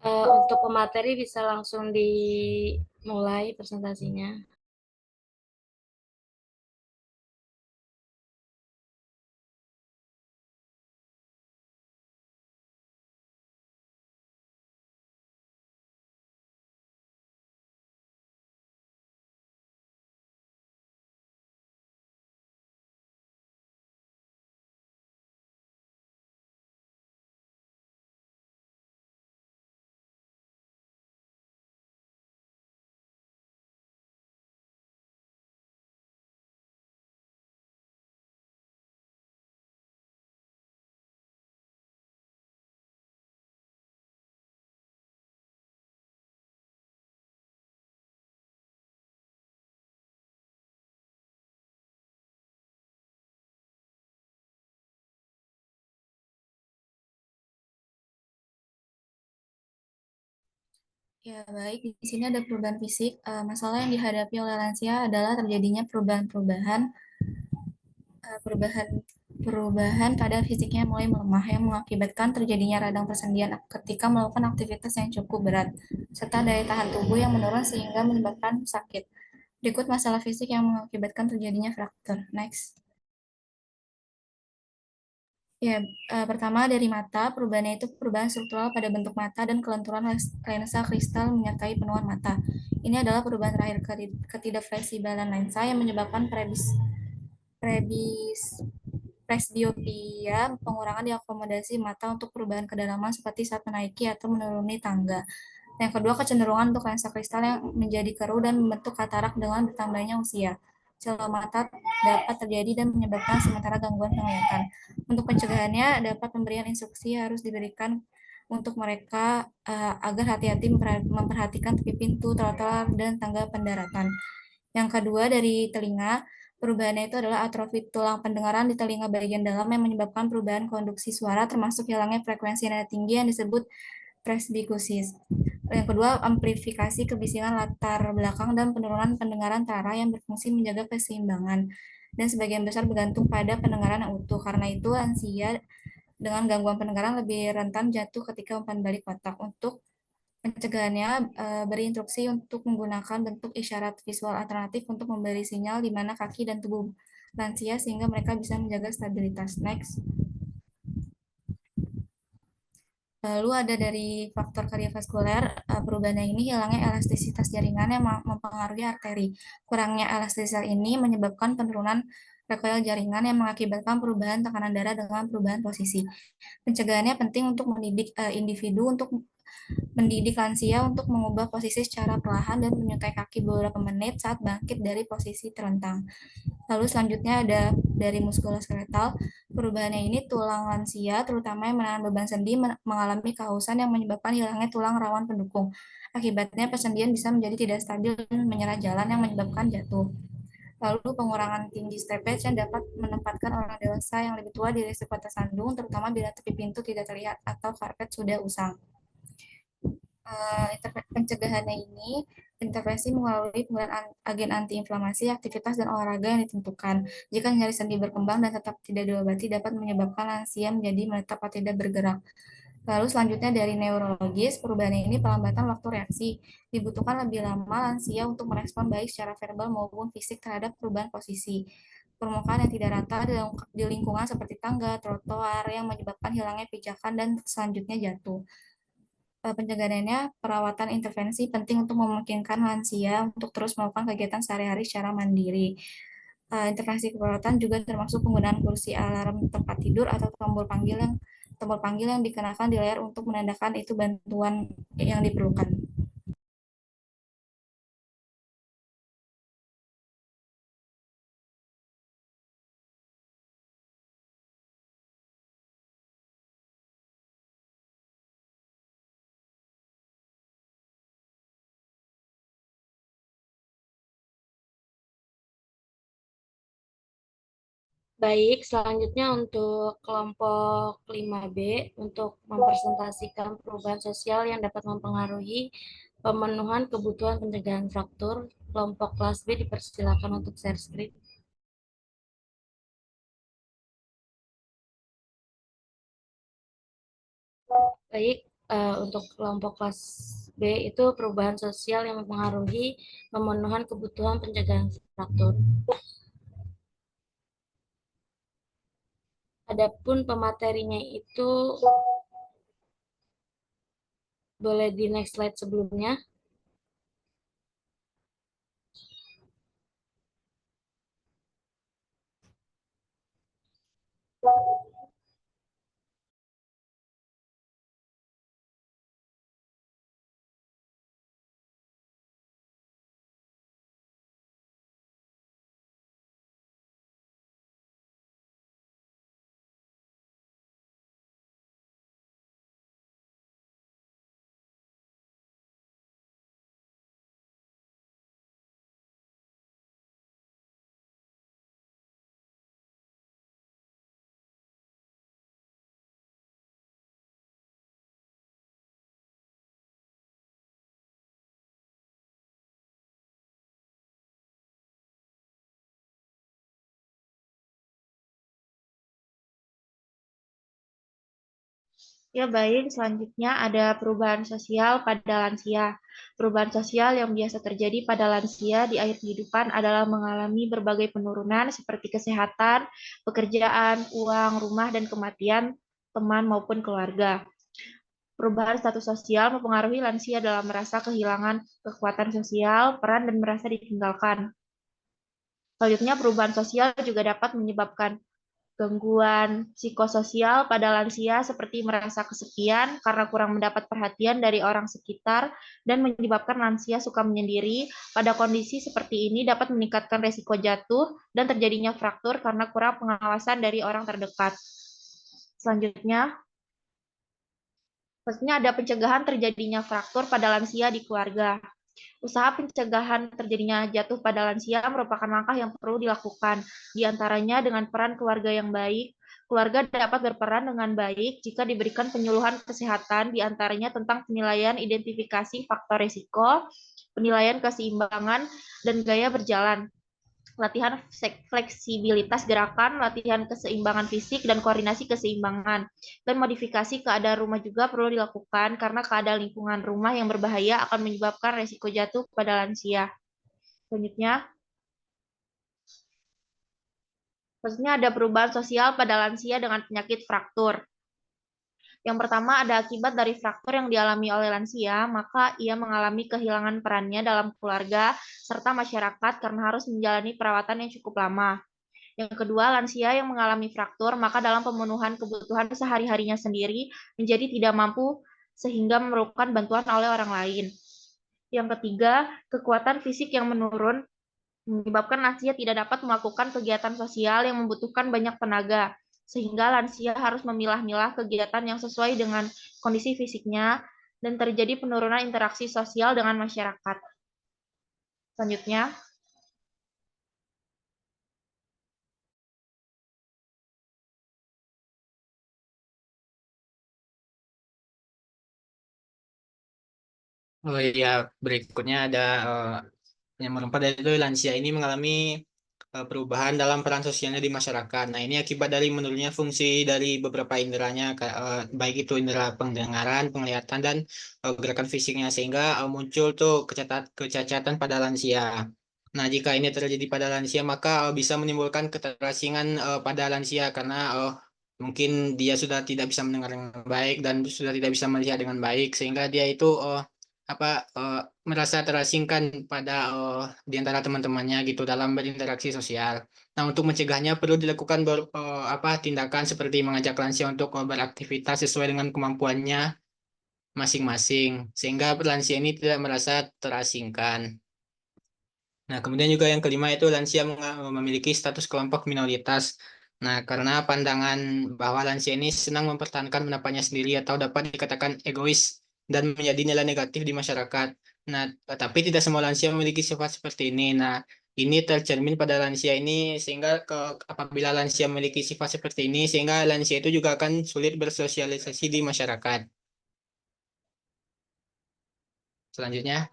Untuk pemateri bisa langsung dimulai presentasinya. Ya, baik. Di sini ada perubahan fisik. Masalah yang dihadapi oleh lansia adalah terjadinya perubahan-perubahan perubahan perubahan pada fisiknya mulai melemah yang mengakibatkan terjadinya radang persendian ketika melakukan aktivitas yang cukup berat, serta daya tahan tubuh yang menurun sehingga menyebabkan sakit. Berikut masalah fisik yang mengakibatkan terjadinya fraktur. Next. Ya, pertama dari mata, perubahannya itu perubahan struktural pada bentuk mata dan kelenturan lensa kristal menyertai penuhan mata. Ini adalah perubahan terakhir ketidakfleksibelan lensa yang menyebabkan prebis, presbiopia, pengurangan diakomodasi mata untuk perubahan kedalaman seperti saat menaiki atau menuruni tangga. Yang kedua, kecenderungan untuk lensa kristal yang menjadi keruh dan membentuk katarak dengan bertambahnya usia. Celah mata dapat terjadi dan menyebabkan sementara gangguan penglihatan. Untuk pencegahannya, dapat pemberian instruksi harus diberikan untuk mereka agar hati-hati memperhatikan tepi pintu, trotoar, dan tangga pendaratan. Yang kedua, dari telinga, perubahannya itu adalah atrofi tulang pendengaran di telinga bagian dalam yang menyebabkan perubahan konduksi suara termasuk hilangnya frekuensi nada tinggi yang disebut presbikusis. Yang kedua, amplifikasi kebisingan latar belakang dan penurunan pendengaran tara yang berfungsi menjaga keseimbangan dan sebagian besar bergantung pada pendengaran yang utuh. Karena itu, lansia dengan gangguan pendengaran lebih rentan jatuh ketika umpan balik kotak. Untuk pencegahannya, beri instruksi untuk menggunakan bentuk isyarat visual alternatif untuk memberi sinyal di mana kaki dan tubuh lansia sehingga mereka bisa menjaga stabilitas. Next. Lalu ada dari faktor kardiovaskuler, perubahan ini hilangnya elastisitas jaringan yang mempengaruhi arteri. Kurangnya elastisitas ini menyebabkan penurunan recoil jaringan yang mengakibatkan perubahan tekanan darah dengan perubahan posisi. Pencegahannya penting untuk mendidik individu untuk mendidik lansia untuk mengubah posisi secara perlahan dan menyutai kaki beberapa menit saat bangkit dari posisi terentang. Lalu selanjutnya ada dari muskuloskeletal. Perubahannya ini tulang lansia, terutama yang menahan beban sendi, mengalami kehausan yang menyebabkan hilangnya tulang rawan pendukung. Akibatnya persendian bisa menjadi tidak stabil dan menyerah jalan yang menyebabkan jatuh. Lalu pengurangan tinggi steppage yang dapat menempatkan orang dewasa yang lebih tua di risiko tersandung, terutama bila tepi pintu tidak terlihat atau karpet sudah usang. Pencegahannya ini intervensi melalui penggunaan agen antiinflamasi, aktivitas dan olahraga yang ditentukan. Jika nyeri sendi berkembang dan tetap tidak diobati, dapat menyebabkan lansia menjadi menetap atau tidak bergerak. Lalu selanjutnya dari neurologis, perubahan ini pelambatan waktu reaksi. Dibutuhkan lebih lama lansia untuk merespon baik secara verbal maupun fisik terhadap perubahan posisi. Permukaan yang tidak rata di lingkungan seperti tangga, trotoar yang menyebabkan hilangnya pijakan dan selanjutnya jatuh. Pencegahannya, perawatan intervensi penting untuk memungkinkan lansia untuk terus melakukan kegiatan sehari-hari secara mandiri. Intervensi keperawatan juga termasuk penggunaan kursi alarm tempat tidur atau tombol panggil yang dikenakan di layar untuk menandakan itu bantuan yang diperlukan. Baik, selanjutnya untuk kelompok 5B untuk mempresentasikan perubahan sosial yang dapat mempengaruhi pemenuhan kebutuhan pencegahan fraktur. Kelompok kelas B dipersilakan untuk share screen. Baik, Untuk kelompok kelas B itu perubahan sosial yang mempengaruhi pemenuhan kebutuhan pencegahan fraktur. Adapun pematerinya itu boleh di next slide sebelumnya. Ya, baik. Selanjutnya ada perubahan sosial pada lansia. Perubahan sosial yang biasa terjadi pada lansia di akhir kehidupan adalah mengalami berbagai penurunan seperti kesehatan, pekerjaan, uang, rumah, dan kematian teman maupun keluarga. Perubahan status sosial mempengaruhi lansia dalam merasa kehilangan kekuatan sosial, peran, dan merasa ditinggalkan. Selanjutnya, perubahan sosial juga dapat menyebabkan gangguan psikososial pada lansia seperti merasa kesepian karena kurang mendapat perhatian dari orang sekitar dan menyebabkan lansia suka menyendiri. Pada kondisi seperti ini dapat meningkatkan risiko jatuh dan terjadinya fraktur karena kurang pengawasan dari orang terdekat. Selanjutnya, maksudnya ada pencegahan terjadinya fraktur pada lansia di keluarga. Usaha pencegahan terjadinya jatuh pada lansia merupakan langkah yang perlu dilakukan, di antaranya dengan peran keluarga yang baik. Keluarga dapat berperan dengan baik jika diberikan penyuluhan kesehatan, di antaranya tentang penilaian identifikasi faktor risiko, penilaian keseimbangan, dan gaya berjalan, latihan fleksibilitas gerakan, latihan keseimbangan fisik, dan koordinasi keseimbangan. Dan modifikasi keadaan rumah juga perlu dilakukan karena keadaan lingkungan rumah yang berbahaya akan menyebabkan resiko jatuh pada lansia. Selanjutnya, ada perubahan sosial pada lansia dengan penyakit fraktur. Yang pertama ada akibat dari fraktur yang dialami oleh lansia, maka ia mengalami kehilangan perannya dalam keluarga serta masyarakat karena harus menjalani perawatan yang cukup lama. Yang kedua, lansia yang mengalami fraktur, maka dalam pemenuhan kebutuhan sehari-harinya sendiri menjadi tidak mampu sehingga memerlukan bantuan oleh orang lain. Yang ketiga, kekuatan fisik yang menurun menyebabkan lansia tidak dapat melakukan kegiatan sosial yang membutuhkan banyak tenaga, sehingga lansia harus memilah-milah kegiatan yang sesuai dengan kondisi fisiknya dan terjadi penurunan interaksi sosial dengan masyarakat. Selanjutnya, Oh iya, berikutnya ada yang merempat itu lansia ini mengalami perubahan dalam peran sosialnya di masyarakat. Nah, ini akibat dari menurunnya fungsi dari beberapa inderanya, baik itu indera pendengaran, penglihatan, dan gerakan fisiknya, sehingga muncul tuh kecacatan pada lansia. Nah, jika ini terjadi pada lansia, maka bisa menimbulkan keterasingan pada lansia karena mungkin dia sudah tidak bisa mendengar dengan baik dan sudah tidak bisa melihat dengan baik, sehingga dia itu apa eh, merasa terasingkan pada di antara teman-temannya gitu dalam berinteraksi sosial. Nah, untuk mencegahnya perlu dilakukan tindakan seperti mengajak lansia untuk beraktivitas sesuai dengan kemampuannya masing-masing, sehingga lansia ini tidak merasa terasingkan. Nah, kemudian juga yang kelima itu lansia memiliki status kelompok minoritas. Nah, karena pandangan bahwa lansia ini senang mempertahankan pendapatnya sendiri atau dapat dikatakan egois dan menjadi nilai negatif di masyarakat. Nah, tapi tidak semua lansia memiliki sifat seperti ini. Nah, ini tercermin pada lansia ini sehingga apabila lansia memiliki sifat seperti ini, sehingga lansia itu juga akan sulit bersosialisasi di masyarakat. Selanjutnya.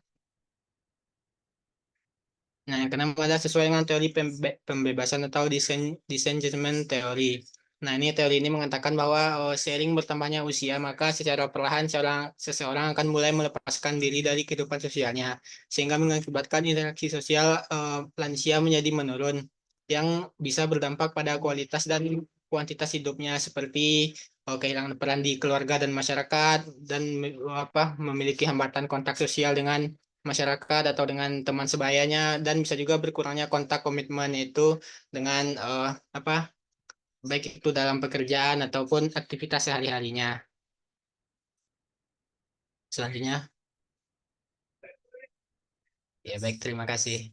Nah, yang keenam adalah sesuai dengan teori pembebasan atau disengagement teori. Nah, ini teori ini mengatakan bahwa seiring bertambahnya usia, maka secara perlahan seseorang akan mulai melepaskan diri dari kehidupan sosialnya, sehingga mengakibatkan interaksi sosial lansia menjadi menurun, yang bisa berdampak pada kualitas dan kuantitas hidupnya, seperti kehilangan peran di keluarga dan masyarakat, dan memiliki hambatan kontak sosial dengan masyarakat atau dengan teman sebayanya, dan bisa juga berkurangnya kontak komitmen itu dengan baik itu dalam pekerjaan ataupun aktivitas sehari-harinya. Selanjutnya, ya baik, terima kasih.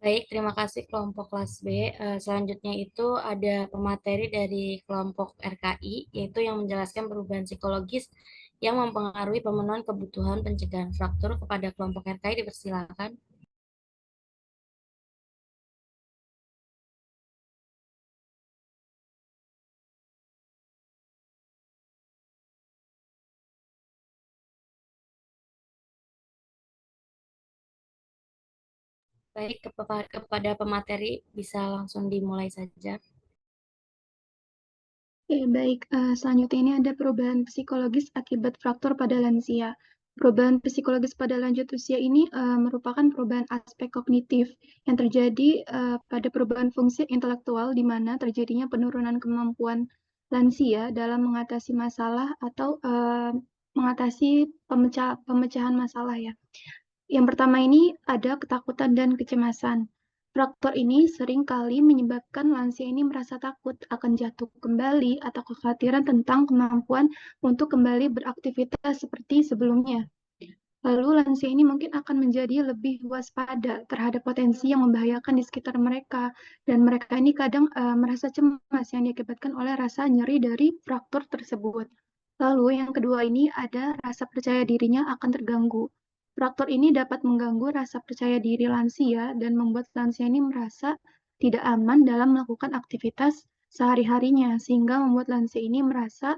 Baik, terima kasih kelompok kelas B. Selanjutnya itu ada pemateri dari kelompok RKI, yaitu yang menjelaskan perubahan psikologis yang mempengaruhi pemenuhan kebutuhan pencegahan fraktur. Kepada kelompok RKI dipersilakan. Baik, kepada pemateri bisa langsung dimulai saja. Baik. Selanjutnya ini ada perubahan psikologis akibat fraktur pada lansia. Perubahan psikologis pada lanjut usia ini merupakan perubahan aspek kognitif yang terjadi pada perubahan fungsi intelektual di mana terjadinya penurunan kemampuan lansia dalam mengatasi masalah atau mengatasi pemecahan masalah ya. Yang pertama ini ada ketakutan dan kecemasan. Faktor ini sering kali menyebabkan lansia ini merasa takut akan jatuh kembali atau kekhawatiran tentang kemampuan untuk kembali beraktivitas seperti sebelumnya. Lalu lansia ini mungkin akan menjadi lebih waspada terhadap potensi yang membahayakan di sekitar mereka. Dan mereka ini kadang merasa cemas yang diakibatkan oleh rasa nyeri dari fraktur tersebut. Lalu yang kedua ini ada rasa percaya dirinya akan terganggu. Faktor ini dapat mengganggu rasa percaya diri lansia dan membuat lansia ini merasa tidak aman dalam melakukan aktivitas sehari-harinya, sehingga membuat lansia ini merasa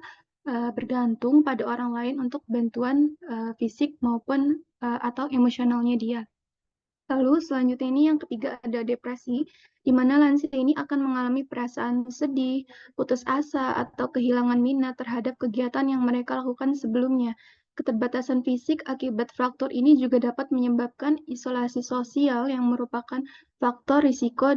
bergantung pada orang lain untuk bantuan fisik maupun atau emosionalnya dia. Lalu selanjutnya ini yang ketiga ada depresi, di mana lansia ini akan mengalami perasaan sedih, putus asa, atau kehilangan minat terhadap kegiatan yang mereka lakukan sebelumnya. Keterbatasan fisik akibat fraktur ini juga dapat menyebabkan isolasi sosial yang merupakan faktor risiko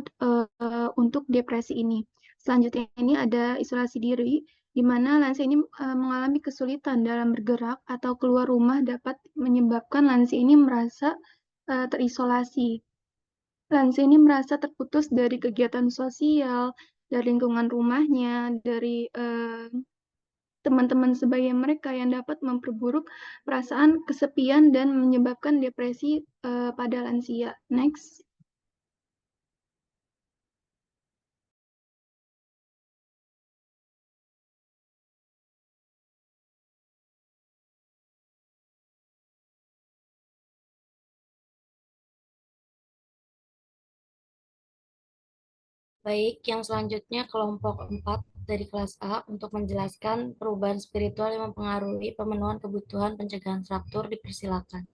untuk depresi ini. Selanjutnya ini ada isolasi diri, di mana lansia ini mengalami kesulitan dalam bergerak atau keluar rumah dapat menyebabkan lansia ini merasa terisolasi. Lansia ini merasa terputus dari kegiatan sosial, dari lingkungan rumahnya, dari teman-teman sebaya mereka yang dapat memperburuk perasaan kesepian dan menyebabkan depresi pada lansia. Next. Baik, yang selanjutnya kelompok 4 dari kelas A untuk menjelaskan perubahan spiritual yang mempengaruhi pemenuhan kebutuhan pencegahan fraktur dipersilakan.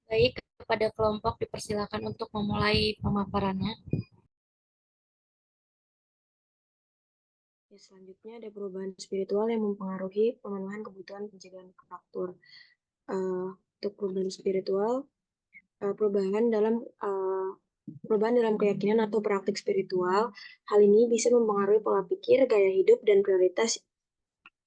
Baik, kepada kelompok dipersilakan untuk memulai pemaparannya. Selanjutnya ada perubahan spiritual yang mempengaruhi pemenuhan kebutuhan pencegahan fraktur. Untuk perubahan spiritual, perubahan dalam keyakinan atau praktik spiritual, hal ini bisa mempengaruhi pola pikir, gaya hidup, dan prioritas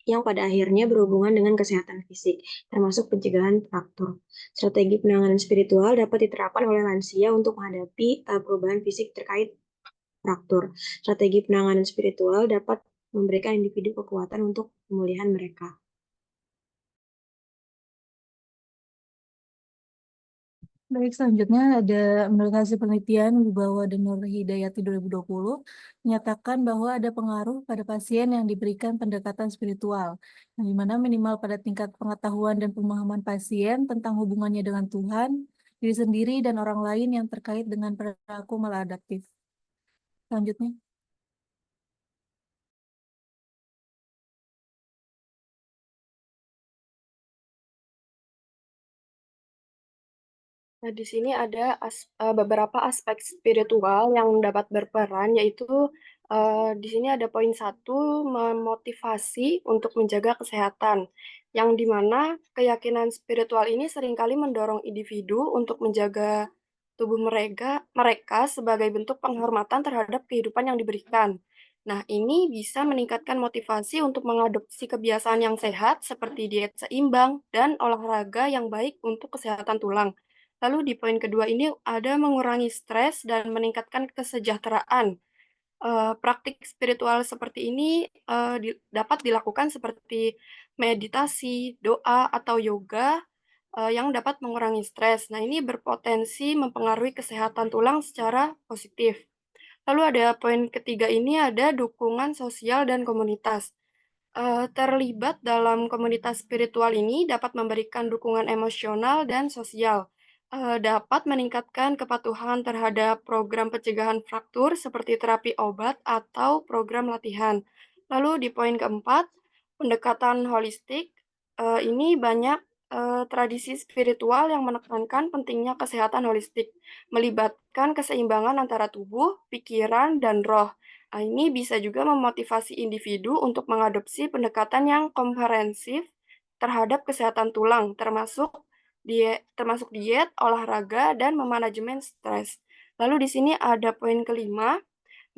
yang pada akhirnya berhubungan dengan kesehatan fisik, termasuk pencegahan fraktur. Strategi penanganan spiritual dapat diterapkan oleh lansia untuk menghadapi perubahan fisik terkait fraktur. Strategi penanganan spiritual dapat memberikan individu kekuatan untuk pemulihan mereka. Baik, selanjutnya ada menurut hasil penelitian Wibawa dan Nur Hidayati 2020 menyatakan bahwa ada pengaruh pada pasien yang diberikan pendekatan spiritual, yang dimana minimal pada tingkat pengetahuan dan pemahaman pasien tentang hubungannya dengan Tuhan, diri sendiri, dan orang lain yang terkait dengan perilaku maladaptif. Selanjutnya. Nah, di sini ada beberapa aspek spiritual yang dapat berperan, yaitu di sini ada poin satu, memotivasi untuk menjaga kesehatan, yang dimana keyakinan spiritual ini seringkali mendorong individu untuk menjaga tubuh mereka sebagai bentuk penghormatan terhadap kehidupan yang diberikan. Nah, ini bisa meningkatkan motivasi untuk mengadopsi kebiasaan yang sehat seperti diet seimbang dan olahraga yang baik untuk kesehatan tulang. Lalu di poin kedua ini ada mengurangi stres dan meningkatkan kesejahteraan. Praktik spiritual seperti ini dapat dilakukan seperti meditasi, doa, atau yoga yang dapat mengurangi stres. Nah, ini berpotensi mempengaruhi kesehatan tulang secara positif. Lalu ada poin ketiga ini ada dukungan sosial dan komunitas. Terlibat dalam komunitas spiritual ini dapat memberikan dukungan emosional dan sosial, dapat meningkatkan kepatuhan terhadap program pencegahan fraktur seperti terapi obat atau program latihan. Lalu di poin keempat, pendekatan holistik, ini banyak tradisi spiritual yang menekankan pentingnya kesehatan holistik, melibatkan keseimbangan antara tubuh, pikiran, dan roh. Nah, ini bisa juga memotivasi individu untuk mengadopsi pendekatan yang komprehensif terhadap kesehatan tulang, termasuk diet, olahraga, dan memanajemen stres. Lalu di sini ada poin kelima,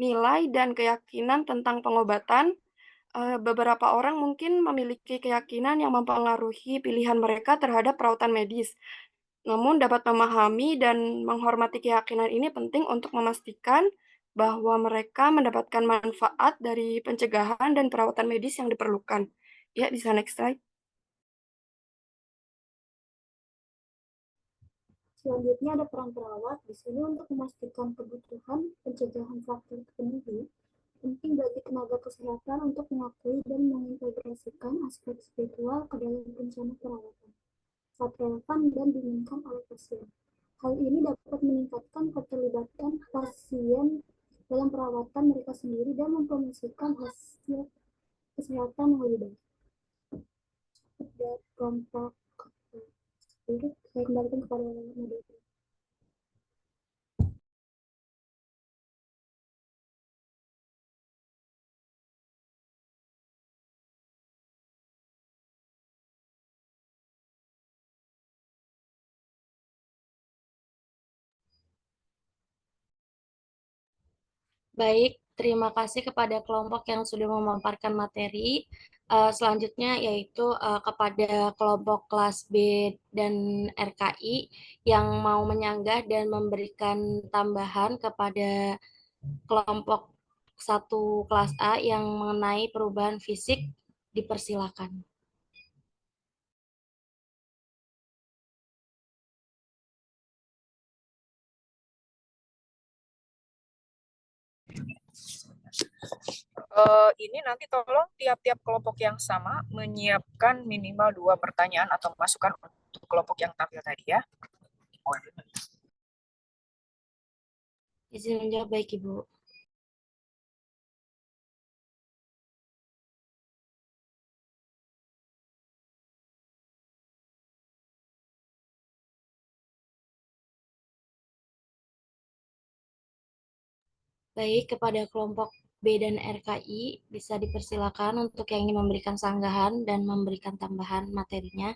nilai dan keyakinan tentang pengobatan. Beberapa orang mungkin memiliki keyakinan yang mempengaruhi pilihan mereka terhadap perawatan medis. Namun dapat memahami dan menghormati keyakinan ini penting untuk memastikan bahwa mereka mendapatkan manfaat dari pencegahan dan perawatan medis yang diperlukan. Ya, bisa next slide. Selanjutnya ada peran perawat di sini untuk memastikan kebutuhan pencegahan fraktur terpenuhi. Penting bagi tenaga kesehatan untuk mengakui dan mengintegrasikan aspek spiritual ke dalam rencana perawatan saat relevan dan diinginkan oleh pasien. Hal ini dapat meningkatkan keterlibatan pasien dalam perawatan mereka sendiri dan mempromosikan hasil kesehatan yang lebih baik. Pada kelompok saya kembalikan kepada moderator. Baik, terima kasih kepada kelompok yang sudah memaparkan materi. Selanjutnya yaitu kepada kelompok kelas B dan RKI yang mau menyanggah dan memberikan tambahan kepada kelompok 1 kelas A yang mengenai perubahan fisik, dipersilakan. Ini nanti tolong tiap-tiap kelompok yang sama menyiapkan minimal 2 pertanyaan atau masukan untuk kelompok yang tampil tadi ya. Izin menjawab, baik Ibu. Baik, kepada kelompok B dan RKI bisa dipersilakan untuk yang ingin memberikan sanggahan dan memberikan tambahan materinya.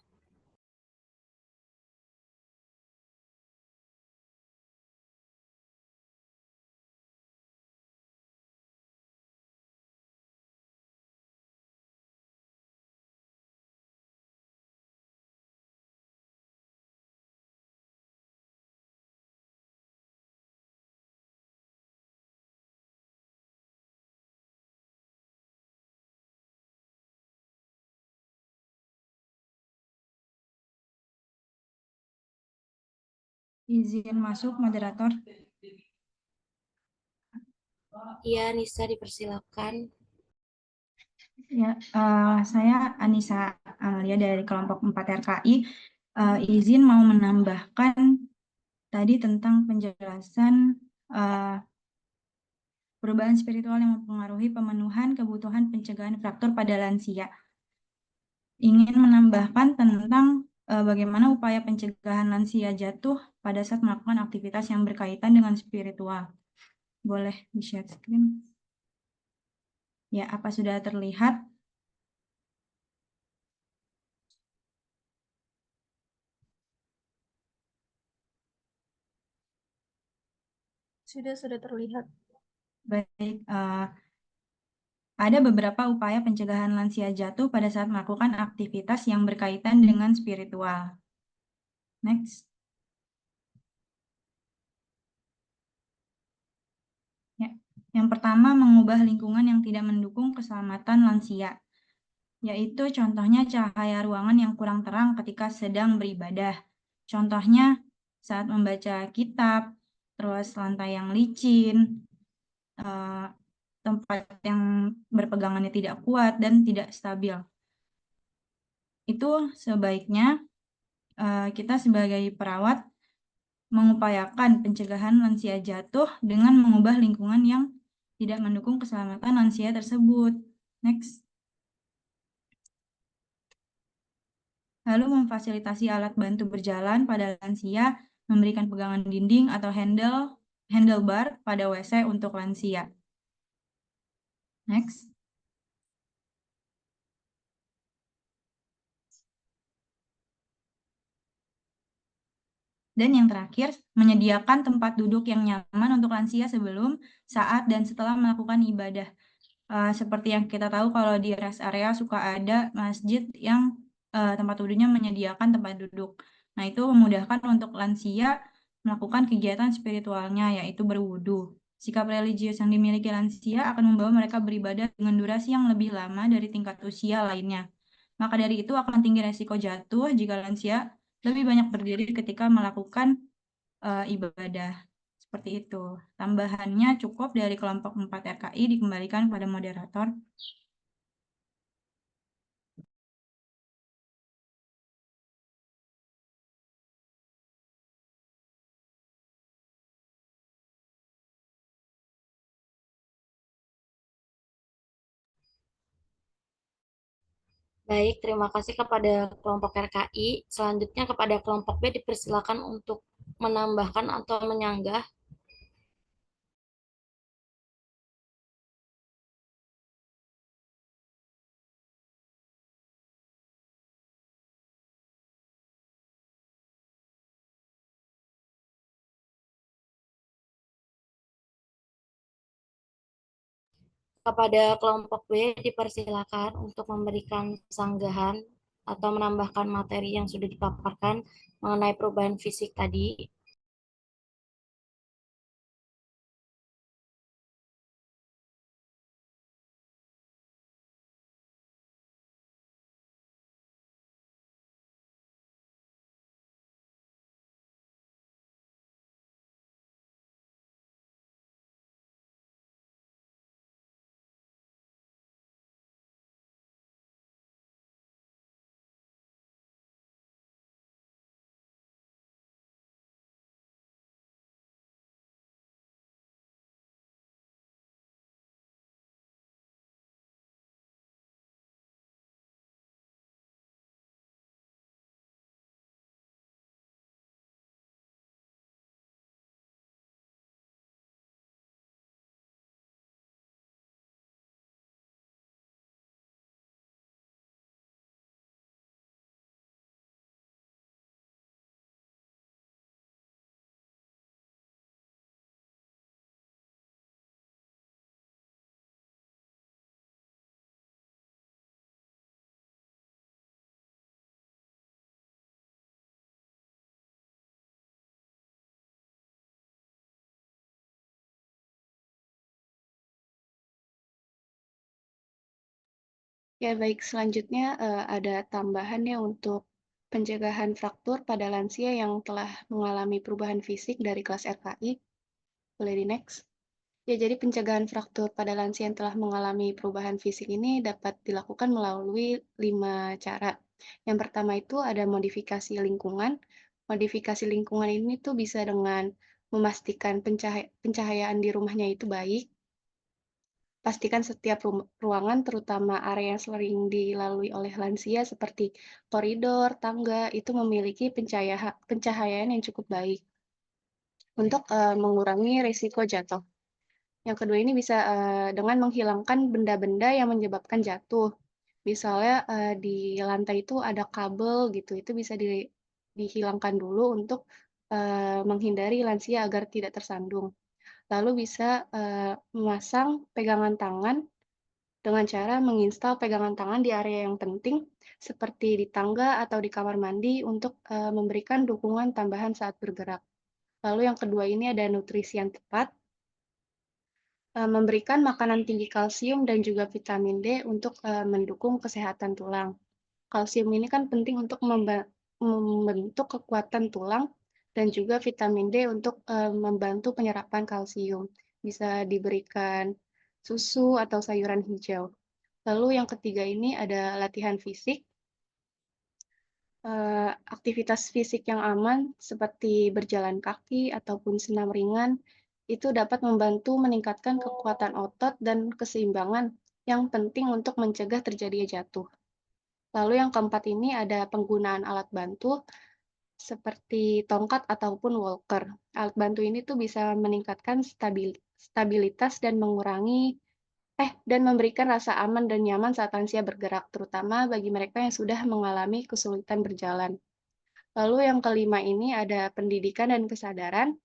Izin masuk, moderator. Iya, Nisa dipersilakan. Ya, saya Anissa Amalia dari kelompok 4 RKI. Izin mau menambahkan tadi tentang penjelasan perubahan spiritual yang mempengaruhi pemenuhan kebutuhan pencegahan fraktur pada lansia. Ingin menambahkan tentang bagaimana upaya pencegahan lansia jatuh pada saat melakukan aktivitas yang berkaitan dengan spiritual. Boleh di-share screen? Ya, apa sudah terlihat? Sudah terlihat. Baik, ada beberapa upaya pencegahan lansia jatuh pada saat melakukan aktivitas yang berkaitan dengan spiritual. Next. Ya. Yang pertama, mengubah lingkungan yang tidak mendukung keselamatan lansia, yaitu contohnya cahaya ruangan yang kurang terang ketika sedang beribadah. Contohnya saat membaca kitab, terus lantai yang licin, tempat yang berpegangannya tidak kuat dan tidak stabil. Itu sebaiknya kita sebagai perawat mengupayakan pencegahan lansia jatuh dengan mengubah lingkungan yang tidak mendukung keselamatan lansia tersebut. Next. Lalu memfasilitasi alat bantu berjalan pada lansia, memberikan pegangan dinding atau handlebar pada WC untuk lansia. Next. Dan yang terakhir, menyediakan tempat duduk yang nyaman untuk lansia sebelum, saat, dan setelah melakukan ibadah. Seperti yang kita tahu kalau di rest area suka ada masjid yang tempat duduknya menyediakan tempat duduk. Nah, itu memudahkan untuk lansia melakukan kegiatan spiritualnya, yaitu berwudu. Sikap religius yang dimiliki lansia akan membawa mereka beribadah dengan durasi yang lebih lama dari tingkat usia lainnya. Maka dari itu akan tinggi resiko jatuh jika lansia lebih banyak berdiri ketika melakukan ibadah. Seperti itu. Tambahannya cukup dari kelompok 4 RKI dikembalikan pada moderator. Baik, terima kasih kepada kelompok RKI. Selanjutnya kepada kelompok B dipersilakan untuk menambahkan atau menyanggah. Kepada kelompok B dipersilakan untuk memberikan sanggahan atau menambahkan materi yang sudah dipaparkan mengenai perubahan fisik tadi. Ya, baik. Selanjutnya ada tambahan ya untuk pencegahan fraktur pada lansia yang telah mengalami perubahan fisik dari kelas RKI. Boleh di next. Ya, jadi pencegahan fraktur pada lansia yang telah mengalami perubahan fisik ini dapat dilakukan melalui 5 cara. Yang pertama itu ada modifikasi lingkungan. Modifikasi lingkungan ini tuh bisa dengan memastikan pencahayaan di rumahnya itu baik. Pastikan setiap ruangan, terutama area yang sering dilalui oleh lansia seperti koridor, tangga, itu memiliki pencahayaan yang cukup baik untuk mengurangi risiko jatuh. Yang kedua ini bisa dengan menghilangkan benda-benda yang menyebabkan jatuh. Misalnya di lantai itu ada kabel gitu, itu bisa dihilangkan dulu untuk menghindari lansia agar tidak tersandung. Lalu bisa memasang pegangan tangan dengan cara menginstal pegangan tangan di area yang penting, seperti di tangga atau di kamar mandi untuk memberikan dukungan tambahan saat bergerak. Lalu yang kedua ini ada nutrisi yang tepat, memberikan makanan tinggi kalsium dan juga vitamin D untuk mendukung kesehatan tulang. Kalsium ini kan penting untuk membentuk kekuatan tulang dan juga vitamin D untuk membantu penyerapan kalsium. Bisa diberikan susu atau sayuran hijau. Lalu yang ketiga ini ada latihan fisik. Aktivitas fisik yang aman seperti berjalan kaki ataupun senam ringan itu dapat membantu meningkatkan kekuatan otot dan keseimbangan yang penting untuk mencegah terjadinya jatuh. Lalu yang keempat ini ada penggunaan alat bantu seperti tongkat ataupun walker. Alat bantu ini tuh bisa meningkatkan stabilitas dan memberikan rasa aman dan nyaman saat lansia bergerak, terutama bagi mereka yang sudah mengalami kesulitan berjalan. Lalu yang kelima ini ada pendidikan dan kesadaran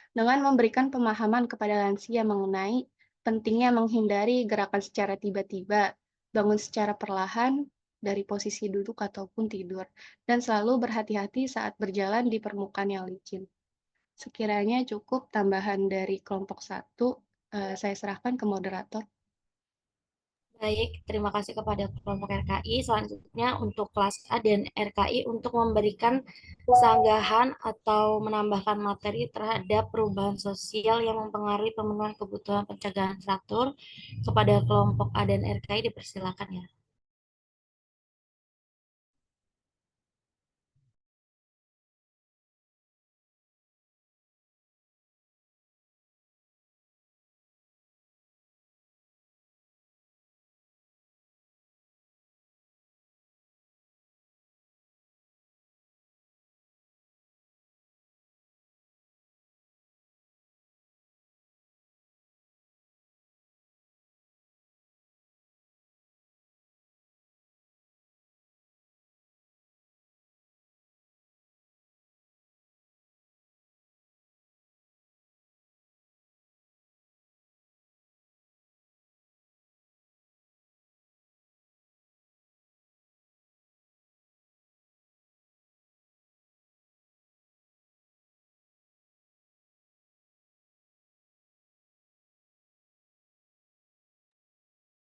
dengan memberikan pemahaman kepada lansia mengenai pentingnya menghindari gerakan secara tiba-tiba, bangun secara perlahan dari posisi duduk ataupun tidur, dan selalu berhati-hati saat berjalan di permukaan yang licin. Sekiranya cukup tambahan dari kelompok 1, saya serahkan ke moderator. Baik, terima kasih kepada kelompok RKI. Selanjutnya untuk kelas A dan RKI untuk memberikan sanggahan atau menambahkan materi terhadap perubahan sosial yang mempengaruhi pemenuhan kebutuhan pencegahan fraktur. Kepada kelompok A dan RKI dipersilakan ya.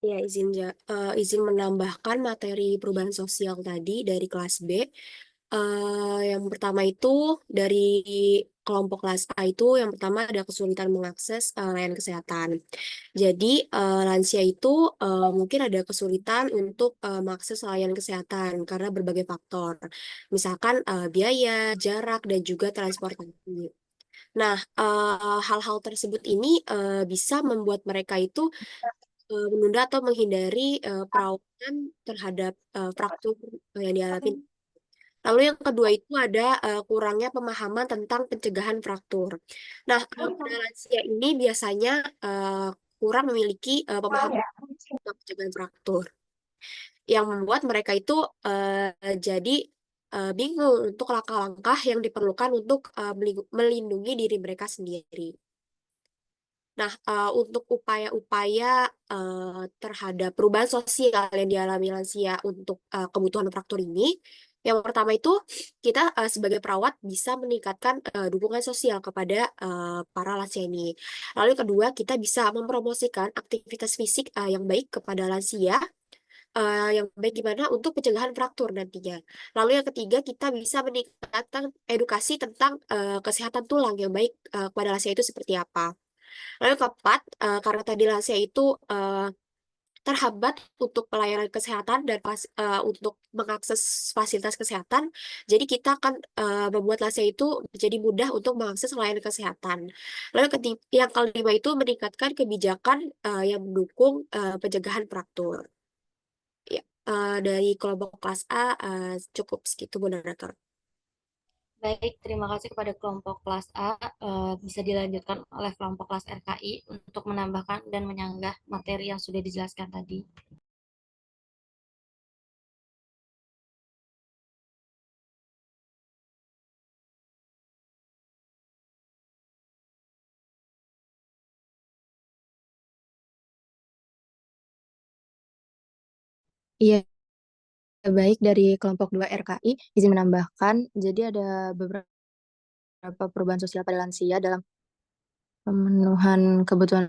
Ya, izin menambahkan materi perubahan sosial tadi dari kelas B. Yang pertama itu dari kelompok kelas A itu yang pertama ada kesulitan mengakses layanan kesehatan. Jadi lansia itu mungkin ada kesulitan untuk mengakses layanan kesehatan karena berbagai faktor. Misalkan biaya, jarak, dan juga transportasi. Nah, hal-hal tersebut ini bisa membuat mereka itu menunda atau menghindari perawatan terhadap fraktur yang dialami. Lalu yang kedua itu ada kurangnya pemahaman tentang pencegahan fraktur. Nah, pada lansia ini biasanya kurang memiliki pemahaman tentang pencegahan fraktur, yang membuat mereka itu jadi bingung untuk langkah-langkah yang diperlukan untuk melindungi diri mereka sendiri. Nah, untuk upaya-upaya terhadap perubahan sosial yang dialami lansia untuk kebutuhan fraktur ini, yang pertama itu kita sebagai perawat bisa meningkatkan dukungan sosial kepada para lansia ini. Lalu yang kedua, kita bisa mempromosikan aktivitas fisik yang baik kepada lansia yang baik gimana untuk pencegahan fraktur nantinya. Lalu yang ketiga, kita bisa meningkatkan edukasi tentang kesehatan tulang yang baik kepada lansia itu seperti apa. Lalu yang keempat, karena tadi lansia itu terhambat untuk pelayanan kesehatan dan untuk mengakses fasilitas kesehatan, jadi kita akan membuat lansia itu menjadi mudah untuk mengakses layanan kesehatan. Lalu yang kelima itu meningkatkan kebijakan yang mendukung pencegahan fraktur. Ya, dari kelompok kelas A cukup segitu, moderator. Baik, terima kasih kepada kelompok kelas A. Bisa dilanjutkan oleh kelompok kelas RKI untuk menambahkan dan menyanggah materi yang sudah dijelaskan tadi. Iya, baik dari kelompok 2 RKI, izin menambahkan, jadi ada beberapa perubahan sosial pada lansia dalam pemenuhan kebutuhan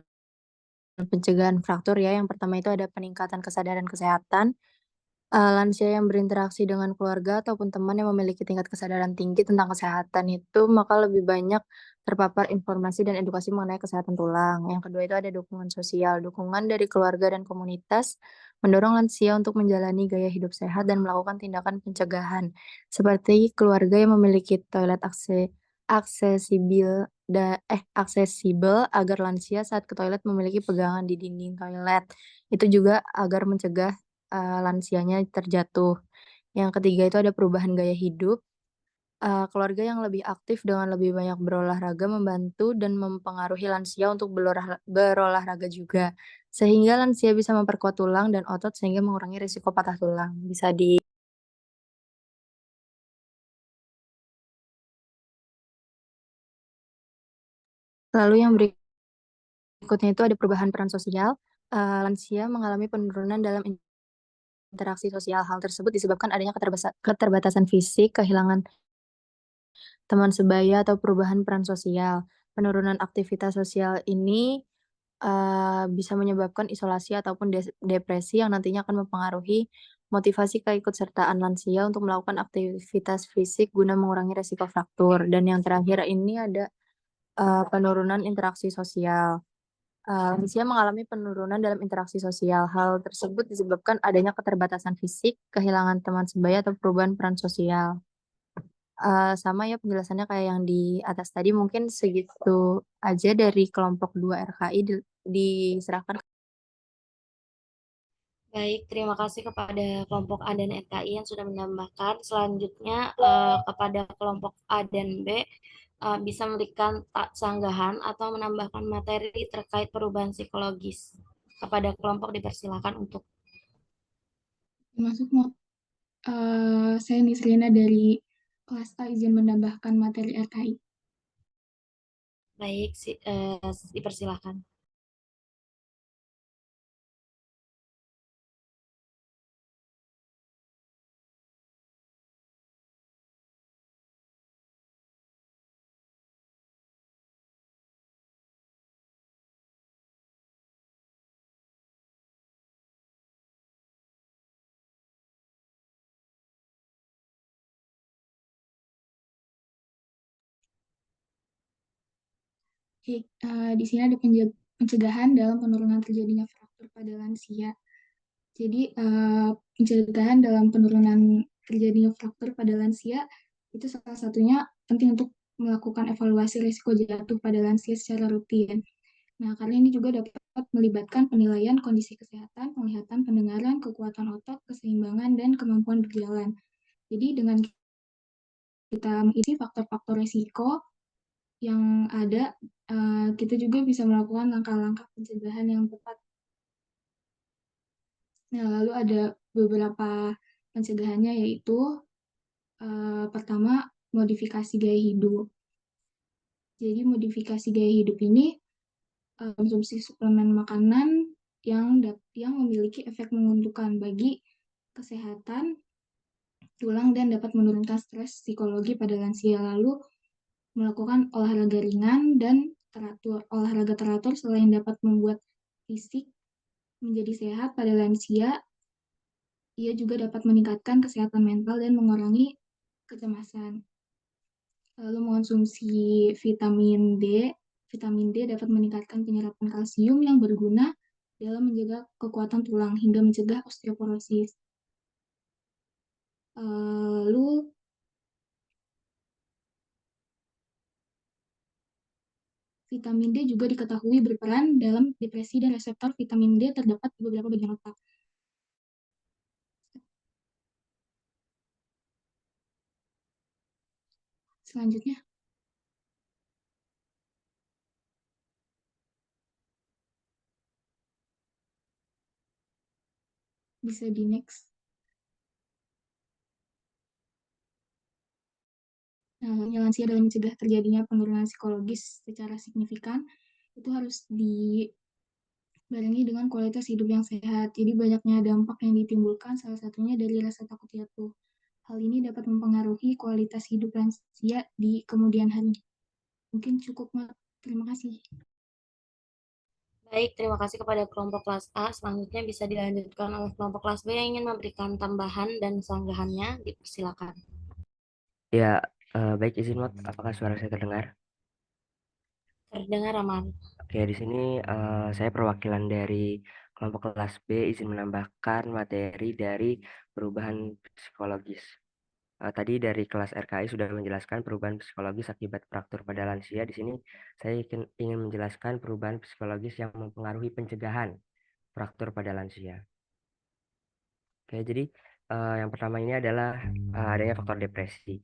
pencegahan fraktur ya. Yang pertama itu ada peningkatan kesadaran kesehatan. Lansia yang berinteraksi dengan keluarga ataupun teman yang memiliki tingkat kesadaran tinggi tentang kesehatan itu, maka lebih banyak terpapar informasi dan edukasi mengenai kesehatan tulang. Yang kedua itu ada dukungan sosial. Dukungan dari keluarga dan komunitas mendorong lansia untuk menjalani gaya hidup sehat dan melakukan tindakan pencegahan, seperti keluarga yang memiliki toilet aksesibel aksesibel agar lansia saat ke toilet memiliki pegangan di dinding toilet. Itu juga agar mencegah lansianya terjatuh. Yang ketiga itu ada perubahan gaya hidup. Keluarga yang lebih aktif dengan lebih banyak berolahraga membantu dan mempengaruhi lansia untuk berolahraga juga. Sehingga lansia bisa memperkuat tulang dan otot sehingga mengurangi risiko patah tulang. Bisa di Lalu yang berikutnya itu ada perubahan peran sosial. Lansia mengalami penurunan dalam interaksi sosial. Hal tersebut disebabkan adanya keterbatasan fisik, kehilangan teman sebaya, atau perubahan peran sosial. Penurunan aktivitas sosial ini bisa menyebabkan isolasi ataupun depresi yang nantinya akan mempengaruhi motivasi keikutsertaan lansia untuk melakukan aktivitas fisik guna mengurangi resiko fraktur. Dan yang terakhir ini ada penurunan interaksi sosial. Lansia mengalami penurunan dalam interaksi sosial. Hal tersebut disebabkan adanya keterbatasan fisik, kehilangan teman sebaya, atau perubahan peran sosial. Sama ya penjelasannya kayak yang di atas tadi, mungkin segitu aja dari kelompok 2 RKI, diserahkan. Baik, terima kasih kepada kelompok A dan RKI yang sudah menambahkan. Selanjutnya kepada kelompok A dan B bisa memberikan sanggahan atau menambahkan materi terkait perubahan psikologis. Kepada kelompok dipersilakan untuk. Termasuk saya Nisrina dari kelas A izin menambahkan materi RKI. Baik, dipersilakan. Di sini ada pencegahan dalam penurunan terjadinya fraktur pada lansia. Jadi pencegahan dalam penurunan terjadinya fraktur pada lansia itu salah satunya penting untuk melakukan evaluasi risiko jatuh pada lansia secara rutin. Nah, karena ini juga dapat melibatkan penilaian kondisi kesehatan, penglihatan, pendengaran, kekuatan otot, keseimbangan, dan kemampuan berjalan. Jadi dengan kita mengisi faktor-faktor risiko yang ada, kita juga bisa melakukan langkah-langkah pencegahan yang tepat. Nah, lalu ada beberapa pencegahannya, yaitu pertama, modifikasi gaya hidup. Jadi modifikasi gaya hidup ini konsumsi suplemen makanan yang memiliki efek menguntungkan bagi kesehatan tulang dan dapat menurunkan stres psikologi pada lansia. Lalu melakukan olahraga ringan dan teratur. Olahraga teratur selain dapat membuat fisik menjadi sehat pada lansia, Ia juga dapat meningkatkan kesehatan mental dan mengurangi kecemasan. Lalu mengonsumsi vitamin D. Vitamin D dapat meningkatkan penyerapan kalsium yang berguna dalam menjaga kekuatan tulang hingga mencegah osteoporosis. Lalu vitamin D juga diketahui berperan dalam depresi dan reseptor vitamin D terdapat di beberapa bagian otak. Selanjutnya, bisa di next. Lansia dalam mencegah terjadinya penurunan psikologis secara signifikan itu harus dibarengi dengan kualitas hidup yang sehat. Jadi banyaknya dampak yang ditimbulkan, salah satunya dari rasa takut jatuh. Hal ini dapat mempengaruhi kualitas hidup lansia di kemudian hari. Mungkin cukup, Mak. Terima kasih. Baik, terima kasih kepada kelompok kelas A. Selanjutnya bisa dilanjutkan oleh kelompok kelas B yang ingin memberikan tambahan dan sanggahannya. Dipersilakan. Ya, baik izin Mat, apakah suara saya terdengar? Terdengar aman. Oke, di sini saya perwakilan dari kelompok kelas B izin menambahkan materi dari perubahan psikologis. Tadi dari kelas RKI sudah menjelaskan perubahan psikologis akibat fraktur pada lansia. Di sini saya ingin menjelaskan perubahan psikologis yang mempengaruhi pencegahan fraktur pada lansia. Oke, jadi yang pertama ini adalah adanya faktor depresi.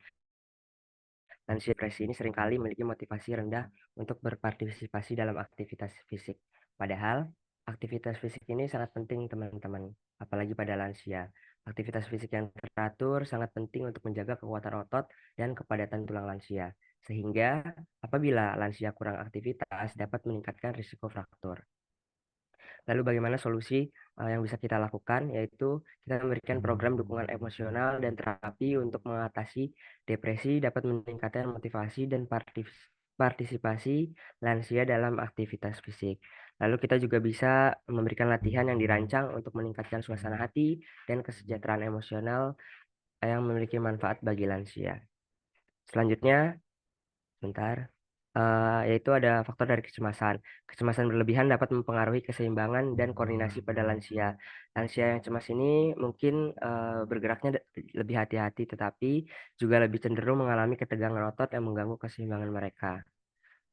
Lansia depresi ini seringkali memiliki motivasi rendah untuk berpartisipasi dalam aktivitas fisik. Padahal, aktivitas fisik ini sangat penting teman-teman, apalagi pada lansia. Aktivitas fisik yang teratur sangat penting untuk menjaga kekuatan otot dan kepadatan tulang lansia. Sehingga apabila lansia kurang aktivitas dapat meningkatkan risiko fraktur. Lalu bagaimana solusi yang bisa kita lakukan, yaitu kita memberikan program dukungan emosional dan terapi untuk mengatasi depresi, dapat meningkatkan motivasi dan partisipasi lansia dalam aktivitas fisik. Lalu kita juga bisa memberikan latihan yang dirancang untuk meningkatkan suasana hati dan kesejahteraan emosional yang memiliki manfaat bagi lansia. Selanjutnya, bentar. Yaitu ada faktor dari kecemasan. Kecemasan berlebihan dapat mempengaruhi keseimbangan dan koordinasi pada lansia. Lansia yang cemas ini mungkin bergeraknya lebih hati-hati, tetapi juga lebih cenderung mengalami ketegangan otot yang mengganggu keseimbangan mereka.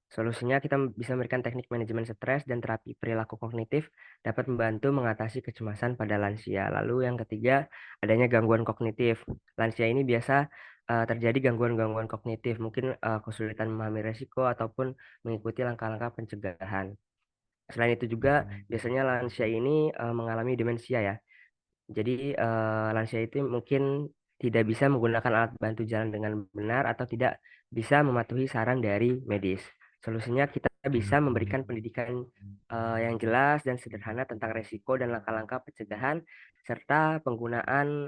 Solusinya kita bisa memberikan teknik manajemen stres dan terapi perilaku kognitif dapat membantu mengatasi kecemasan pada lansia. Lalu yang ketiga, adanya gangguan kognitif. Lansia ini biasa terjadi gangguan-gangguan kognitif, mungkin kesulitan memahami resiko ataupun mengikuti langkah-langkah pencegahan. Selain itu juga biasanya lansia ini mengalami demensia ya. Jadi lansia itu mungkin tidak bisa menggunakan alat bantu jalan dengan benar atau tidak bisa mematuhi saran dari medis. Solusinya kita bisa memberikan pendidikan yang jelas dan sederhana tentang resiko dan langkah-langkah pencegahan serta penggunaan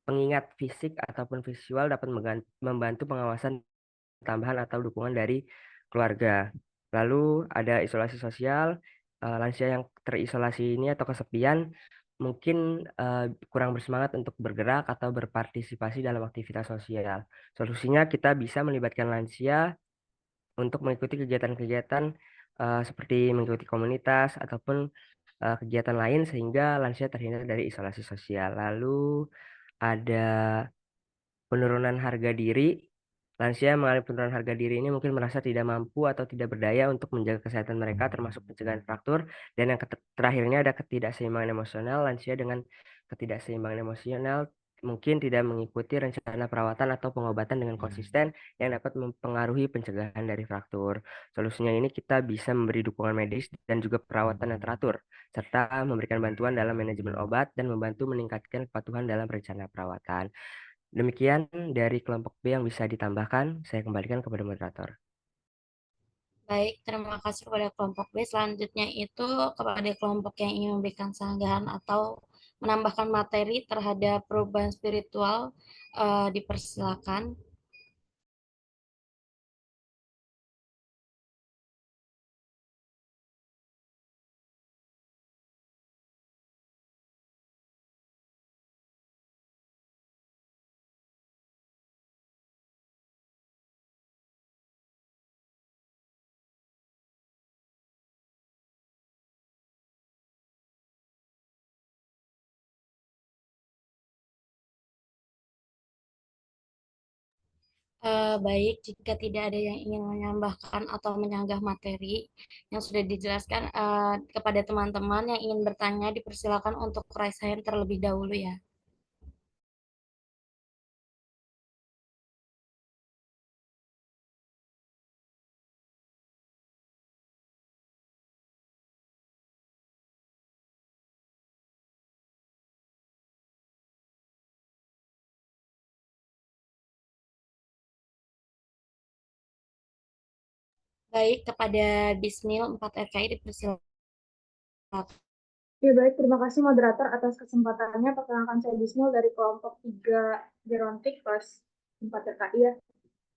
pengingat fisik ataupun visual dapat membantu pengawasan tambahan atau dukungan dari keluarga. Lalu ada isolasi sosial, lansia yang terisolasi ini atau kesepian mungkin kurang bersemangat untuk bergerak atau berpartisipasi dalam aktivitas sosial. Solusinya kita bisa melibatkan lansia untuk mengikuti kegiatan-kegiatan seperti mengikuti komunitas ataupun kegiatan lain sehingga lansia terhindar dari isolasi sosial. Lalu ada penurunan harga diri. Lansia yang mengalami penurunan harga diri ini mungkin merasa tidak mampu atau tidak berdaya untuk menjaga kesehatan mereka, termasuk pencegahan fraktur. Dan yang terakhirnya ada ketidakseimbangan emosional. Lansia dengan ketidakseimbangan emosional mungkin tidak mengikuti rencana perawatan atau pengobatan dengan konsisten yang dapat mempengaruhi pencegahan dari fraktur. Solusinya ini kita bisa memberi dukungan medis dan juga perawatan yang teratur, serta memberikan bantuan dalam manajemen obat dan membantu meningkatkan kepatuhan dalam rencana perawatan. Demikian dari kelompok B yang bisa ditambahkan, saya kembalikan kepada moderator. Baik, terima kasih kepada kelompok B. Selanjutnya itu kepada kelompok yang ingin memberikan sanggahan atau menambahkan materi terhadap perubahan spiritual, dipersilakan. Baik, jika tidak ada yang ingin menambahkan atau menyanggah materi yang sudah dijelaskan, kepada teman-teman yang ingin bertanya, dipersilakan untuk raise hand terlebih dahulu ya. Baik, kepada Bismil 4 RKI dipersilakan. Ya baik, terima kasih moderator atas kesempatannya. Perkenalkan saya Bismil dari kelompok 3 Gerontik kelas 4 RKI ya.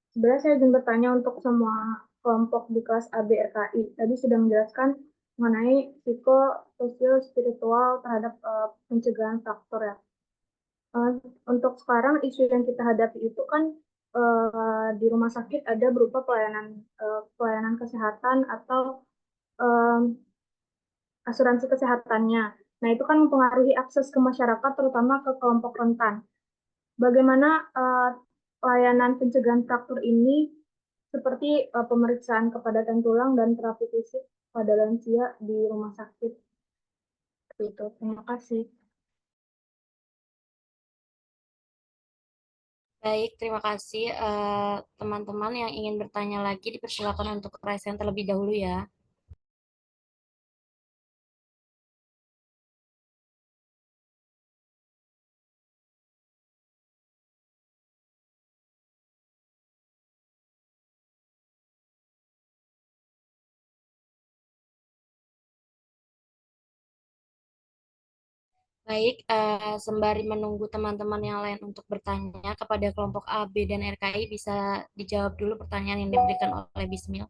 Sebenarnya saya ingin bertanya untuk semua kelompok di kelas AB RKI. Tadi sudah menjelaskan mengenai psikososial spiritual terhadap pencegahan faktor ya. Untuk sekarang isu yang kita hadapi itu kan di rumah sakit ada berupa pelayanan kesehatan atau asuransi kesehatannya. Nah, itu kan mempengaruhi akses ke masyarakat, terutama ke kelompok rentan. Bagaimana layanan pencegahan fraktur ini seperti pemeriksaan kepadatan tulang dan terapi fisik pada lansia di rumah sakit. Itu. Terima kasih. Baik, terima kasih. Teman-teman yang ingin bertanya lagi, dipersilakan untuk raise hand terlebih dahulu ya. Baik, sembari menunggu teman-teman yang lain untuk bertanya kepada kelompok A, B, dan RKI, bisa dijawab dulu pertanyaan yang diberikan oleh Bismil.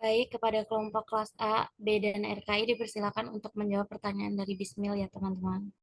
Baik, kepada kelompok kelas A, B, dan RKI dipersilakan untuk menjawab pertanyaan dari Bismil ya teman-teman.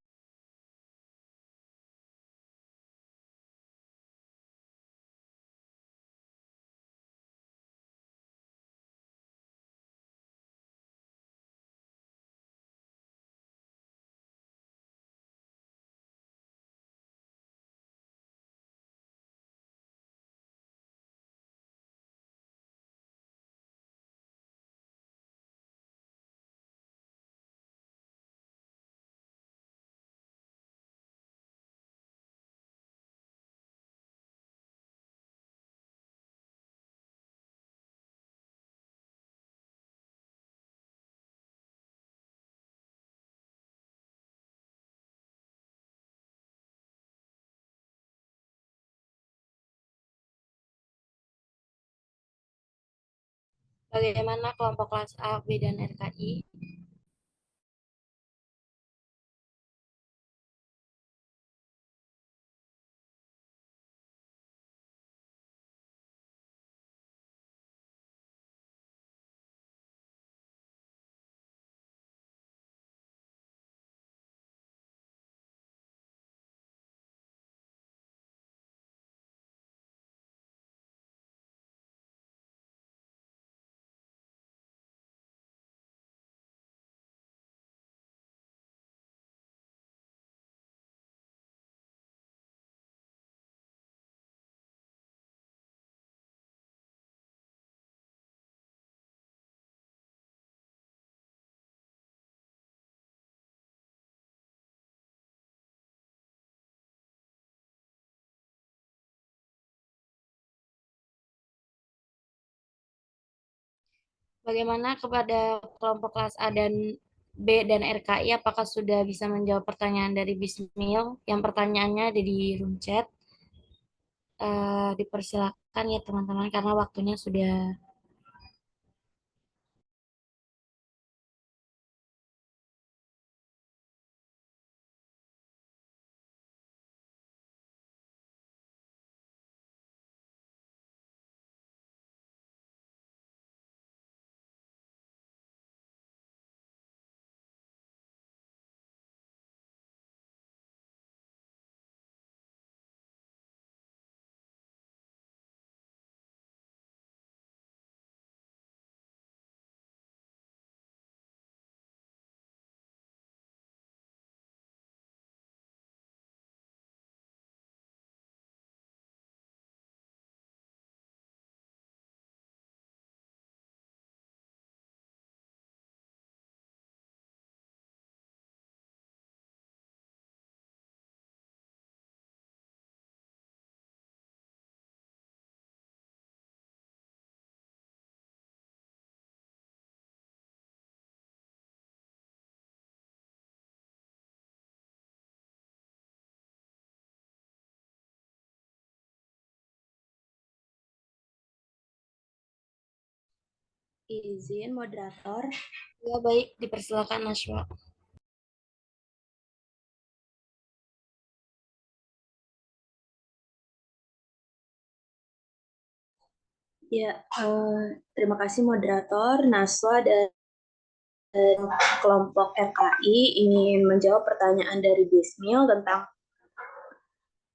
Bagaimana kelompok kelas A, B, dan RKI? Bagaimana kepada kelompok kelas A dan B dan RKI, apakah sudah bisa menjawab pertanyaan dari Bismil? Yang pertanyaannya ada di room chat. dipersilakan ya teman-teman karena waktunya sudah. Izin moderator. Ya baik, dipersilakan Nashwa. Ya, terima kasih moderator. Naswa dan kelompok RKI ingin menjawab pertanyaan dari Bismil tentang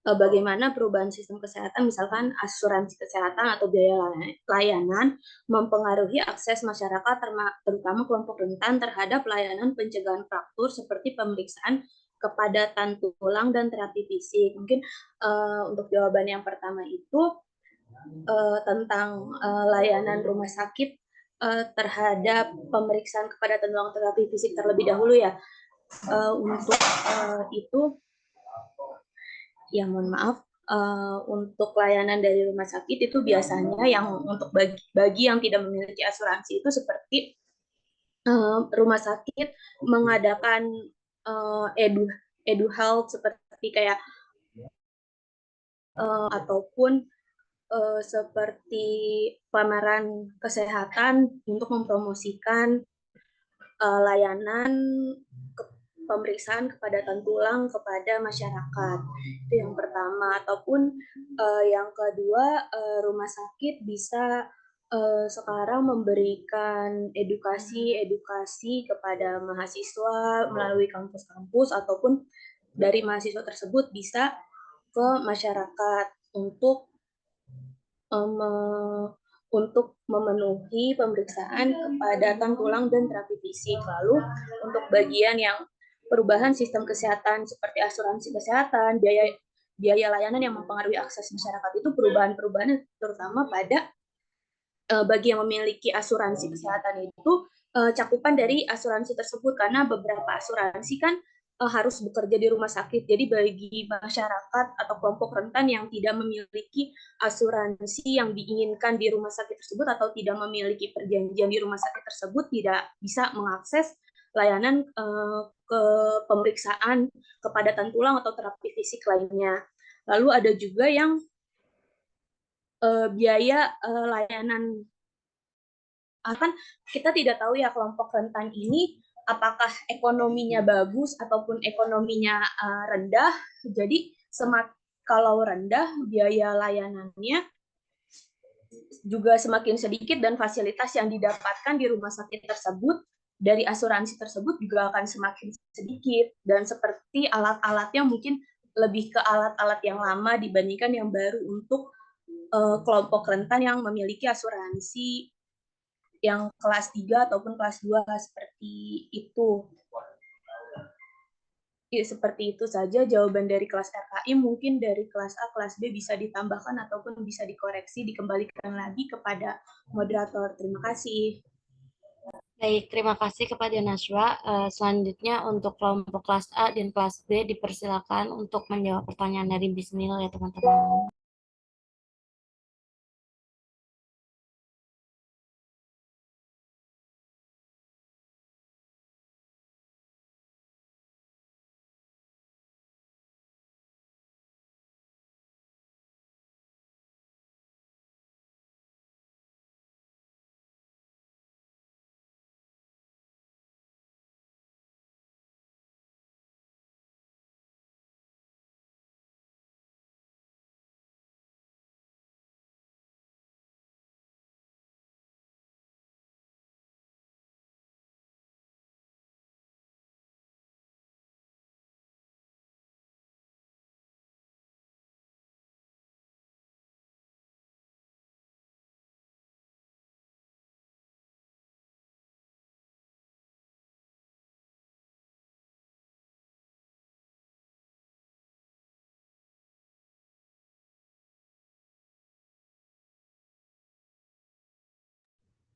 bagaimana perubahan sistem kesehatan, misalkan asuransi kesehatan atau biaya layanan, mempengaruhi akses masyarakat, terutama kelompok rentan terhadap layanan pencegahan fraktur seperti pemeriksaan kepadatan tulang dan terapi fisik. Mungkin untuk jawaban yang pertama itu tentang layanan rumah sakit terhadap pemeriksaan kepadatan tulang terapi fisik terlebih dahulu ya. Untuk itu, ya mohon maaf, untuk layanan dari rumah sakit itu biasanya yang untuk bagi yang tidak memiliki asuransi itu seperti rumah sakit mengadakan edu health seperti kayak ataupun seperti pameran kesehatan untuk mempromosikan layanan pemeriksaan kepadatan tulang kepada masyarakat. Itu yang pertama. Ataupun yang kedua, rumah sakit bisa sekarang memberikan edukasi kepada mahasiswa melalui kampus-kampus ataupun dari mahasiswa tersebut bisa ke masyarakat untuk memenuhi pemeriksaan kepadatan tulang dan terapi fisik. Lalu untuk bagian yang perubahan sistem kesehatan seperti asuransi kesehatan, biaya layanan yang mempengaruhi akses masyarakat itu perubahan-perubahan terutama pada bagi yang memiliki asuransi kesehatan itu cakupan dari asuransi tersebut, karena beberapa asuransi kan harus bekerja di rumah sakit. Jadi bagi masyarakat atau kelompok rentan yang tidak memiliki asuransi yang diinginkan di rumah sakit tersebut atau tidak memiliki perjanjian di rumah sakit tersebut tidak bisa mengakses layanan ke pemeriksaan kepadatan tulang atau terapi fisik lainnya. Lalu ada juga yang biaya layanan, kan kita tidak tahu ya kelompok rentan ini apakah ekonominya bagus ataupun ekonominya rendah. Jadi kalau rendah biaya layanannya juga semakin sedikit dan fasilitas yang didapatkan di rumah sakit tersebut dari asuransi tersebut juga akan semakin sedikit, dan seperti alat-alatnya mungkin lebih ke alat-alat yang lama dibandingkan yang baru untuk kelompok rentan yang memiliki asuransi yang kelas 3 ataupun kelas 2 seperti itu. Ya, seperti itu saja jawaban dari kelas RKI. Mungkin dari kelas A, kelas B bisa ditambahkan ataupun bisa dikoreksi, dikembalikan lagi kepada moderator. Terima kasih. Baik, terima kasih kepada Nashwa. Selanjutnya untuk kelompok kelas A dan kelas B dipersilakan untuk menjawab pertanyaan dari Bismil ya teman-teman.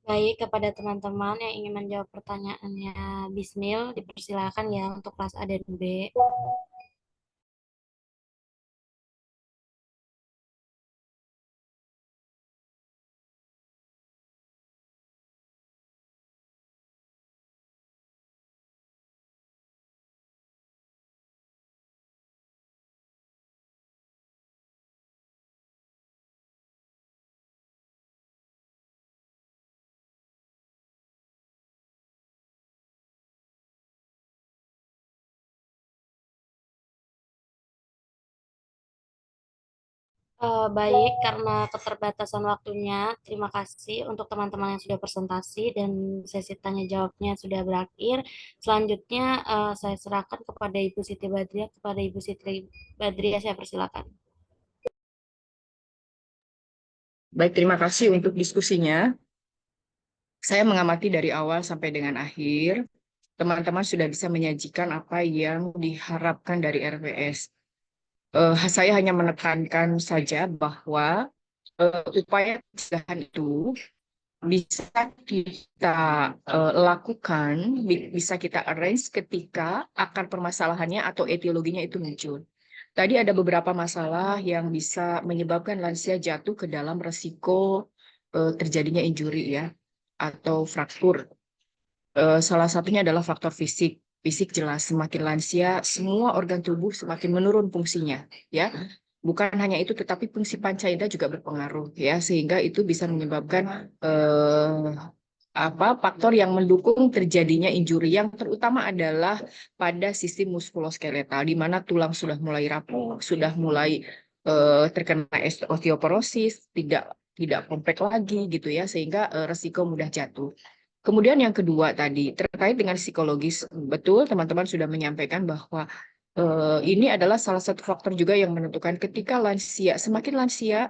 Baik, kepada teman-teman yang ingin menjawab pertanyaannya Bismil, dipersilakan ya untuk kelas A dan B. Baik, karena keterbatasan waktunya, terima kasih untuk teman-teman yang sudah presentasi dan sesi tanya jawabnya sudah berakhir. Selanjutnya saya serahkan kepada Ibu Siti Badriah. Kepada Ibu Siti Badriah, saya persilakan. Baik, terima kasih untuk diskusinya. Saya mengamati dari awal sampai dengan akhir, teman-teman sudah bisa menyajikan apa yang diharapkan dari RPS. Saya hanya menekankan saja bahwa upaya pencegahan itu bisa kita lakukan, bisa kita arrange ketika akar permasalahannya atau etiologinya itu muncul. Tadi ada beberapa masalah yang bisa menyebabkan lansia jatuh ke dalam resiko terjadinya injury ya, atau fraktur. Salah satunya adalah faktor fisik. Fisik jelas, semakin lansia, semua organ tubuh semakin menurun fungsinya, ya. Bukan hanya itu, tetapi fungsi panca indera juga berpengaruh, ya, sehingga itu bisa menyebabkan faktor yang mendukung terjadinya injuri yang terutama adalah pada sistem muskuloskeletal, di mana tulang sudah mulai rapuh, sudah mulai terkena osteoporosis, tidak kompak lagi, gitu ya, sehingga resiko mudah jatuh. Kemudian yang kedua tadi, terkait dengan psikologis, betul teman-teman sudah menyampaikan bahwa ini adalah salah satu faktor juga yang menentukan ketika lansia, semakin lansia,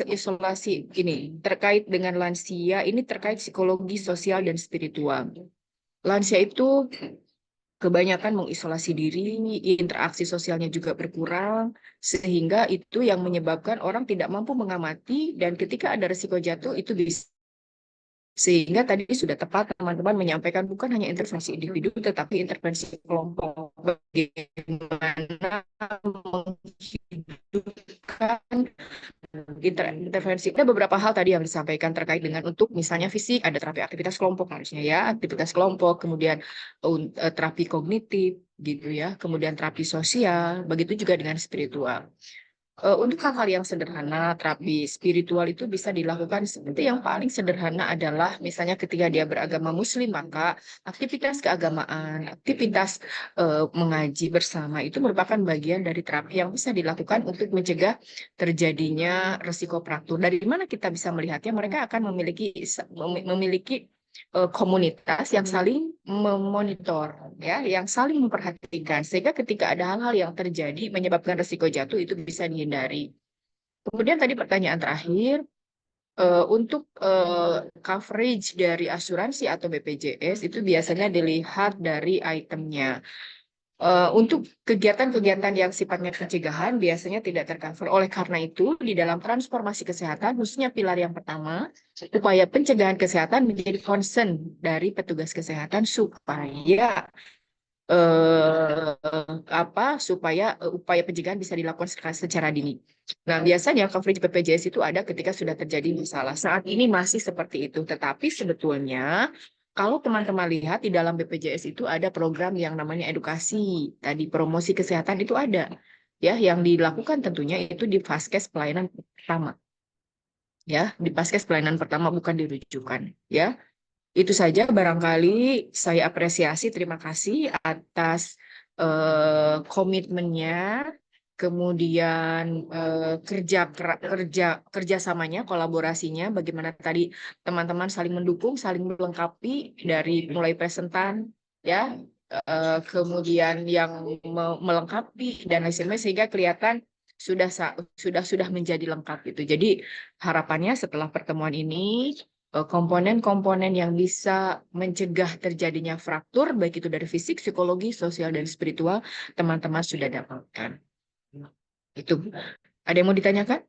isolasi ini, terkait dengan lansia, ini terkait psikologi, sosial, dan spiritual. Lansia itu kebanyakan mengisolasi diri, interaksi sosialnya juga berkurang, sehingga itu yang menyebabkan orang tidak mampu mengamati, dan ketika ada risiko jatuh, itu bisa. Sehingga tadi sudah tepat teman-teman menyampaikan bukan hanya intervensi individu, tetapi intervensi kelompok. Bagaimana menghidupkan intervensi. Ada beberapa hal tadi yang disampaikan terkait dengan untuk misalnya fisik, ada terapi aktivitas kelompok harusnya ya, aktivitas kelompok, kemudian terapi kognitif gitu ya, kemudian terapi sosial, begitu juga dengan spiritual. Untuk hal-hal yang sederhana, terapi spiritual itu bisa dilakukan seperti yang paling sederhana adalah misalnya ketika dia beragama Muslim, maka aktivitas keagamaan, aktivitas mengaji bersama itu merupakan bagian dari terapi yang bisa dilakukan untuk mencegah terjadinya risiko fraktur. Dari mana kita bisa melihatnya? Mereka akan memiliki komunitas yang saling memonitor, ya, yang saling memperhatikan, sehingga ketika ada hal-hal yang terjadi menyebabkan risiko jatuh itu bisa dihindari. Kemudian tadi pertanyaan terakhir, untuk coverage dari asuransi atau BPJS itu biasanya dilihat dari itemnya. Untuk kegiatan-kegiatan yang sifatnya pencegahan biasanya tidak tercover. Oleh karena itu, di dalam transformasi kesehatan, khususnya pilar yang pertama, upaya pencegahan kesehatan menjadi concern dari petugas kesehatan supaya upaya pencegahan bisa dilakukan secara dini. Nah, biasanya coverage BPJS itu ada ketika sudah terjadi masalah. Saat ini masih seperti itu, tetapi sebetulnya kalau teman-teman lihat di dalam BPJS itu ada program yang namanya edukasi, tadi promosi kesehatan itu ada, ya, yang dilakukan tentunya itu di Vaskes pelayanan pertama, ya, di Vaskes pelayanan pertama bukan dirujukan, ya. Itu saja barangkali saya apresiasi, terima kasih atas komitmennya, kemudian kerjasamanya, kolaborasinya, bagaimana tadi teman-teman saling mendukung, saling melengkapi dari mulai presentan, ya, kemudian yang melengkapi dan lain sebagainya sehingga kelihatan sudah menjadi lengkap itu. Jadi harapannya setelah pertemuan ini komponen-komponen yang bisa mencegah terjadinya fraktur, baik itu dari fisik, psikologi, sosial, dan spiritual, teman-teman sudah dapatkan. Itu. Ada yang mau ditanyakan?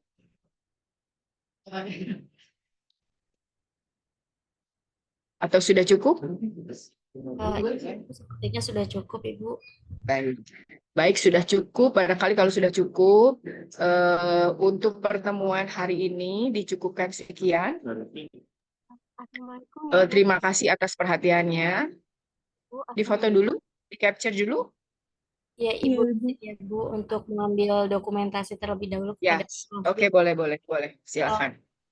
Atau sudah cukup? Sepertinya sudah cukup, Ibu. Baik, sudah cukup. Barangkali kalau sudah cukup, untuk pertemuan hari ini dicukupkan sekian. Terima kasih atas perhatiannya. Difoto dulu, di capture dulu. Ya, Ibu, untuk mengambil dokumentasi terlebih dahulu Ya, kepada oke, boleh. Silakan.